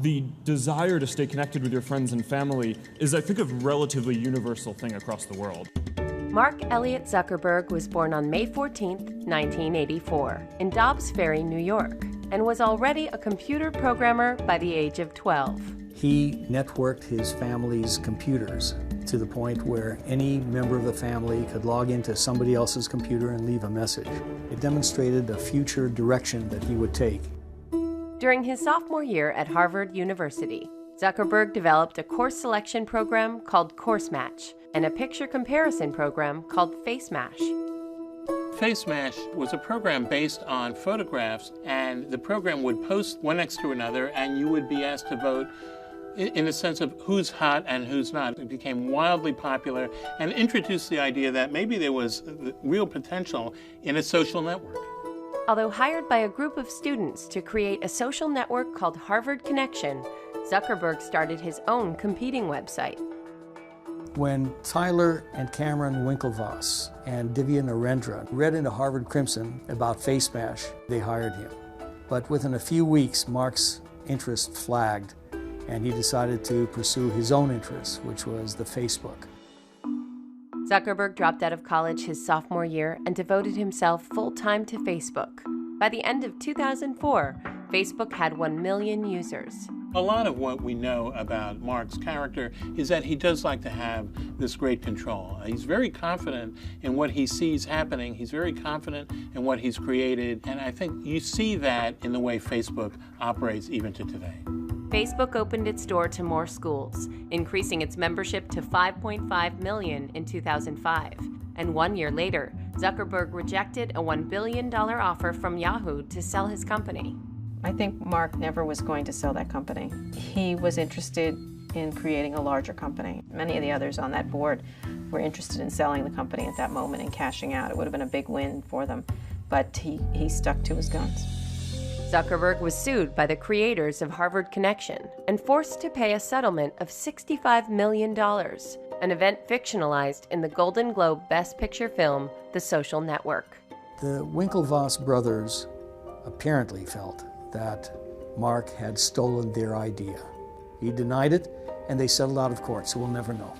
The desire to stay connected with your friends and family is, I think, a relatively universal thing across the world. Mark Elliott Zuckerberg was born on May 14, 1984, in Dobbs Ferry, New York, and was already a computer programmer by the age of 12. He networked his family's computers to the point where any member of the family could log into somebody else's computer and leave a message. It demonstrated a future direction that he would take. During his sophomore year at Harvard University, Zuckerberg developed a course selection program called Course Match and a picture comparison program called Face Mash. Face Mash was a program based on photographs, and the program would post one next to another, and you would be asked to vote in the sense of who's hot and who's not. It became wildly popular and introduced the idea that maybe there was real potential in a social network. Although hired by a group of students to create a social network called Harvard Connection, Zuckerberg started his own competing website. When Tyler and Cameron Winklevoss and Divya Narendra read into Harvard Crimson about Face Mash, they hired him. But within a few weeks, Mark's interest flagged, and he decided to pursue his own interests, which was the Facebook. Zuckerberg dropped out of college his sophomore year and devoted himself full-time to Facebook. By the end of 2004, Facebook had 1 million users. A lot of what we know about Mark's character is that he does like to have this great control. He's very confident in what he sees happening. He's very confident in what he's created. And I think you see that in the way Facebook operates even to today. Facebook opened its door to more schools, increasing its membership to 5.5 million in 2005. And 1 year later, Zuckerberg rejected a $1 billion offer from Yahoo to sell his company. I think Mark never was going to sell that company. He was interested in creating a larger company. Many of the others on that board were interested in selling the company at that moment and cashing out. It would have been a big win for them, but he stuck to his guns. Zuckerberg was sued by the creators of Harvard Connection and forced to pay a settlement of $65 million, an event fictionalized in the Golden Globe Best Picture film, The Social Network. The Winklevoss brothers apparently felt that Mark had stolen their idea. He denied it, and they settled out of court, so we'll never know.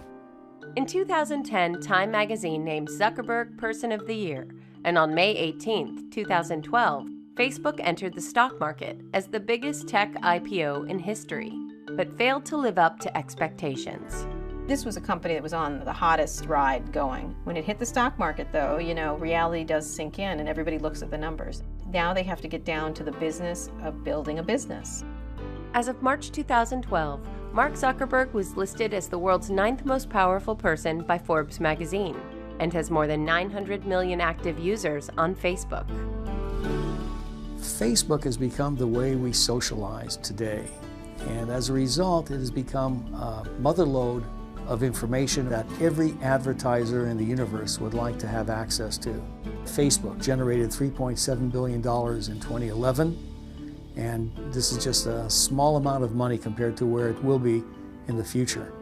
In 2010, Time magazine named Zuckerberg Person of the Year, and on May 18, 2012, Facebook entered the stock market as the biggest tech IPO in history, but failed to live up to expectations. This was a company that was on the hottest ride going. When it hit the stock market, though, reality does sink in and everybody looks at the numbers. Now they have to get down to the business of building a business. As of March 2012, Mark Zuckerberg was listed as the world's 9th most powerful person by Forbes magazine and has more than 900 million active users on Facebook. Facebook has become the way we socialize today, and as a result, it has become a motherlode of information that every advertiser in the universe would like to have access to. Facebook generated $3.7 billion in 2011, and this is just a small amount of money compared to where it will be in the future.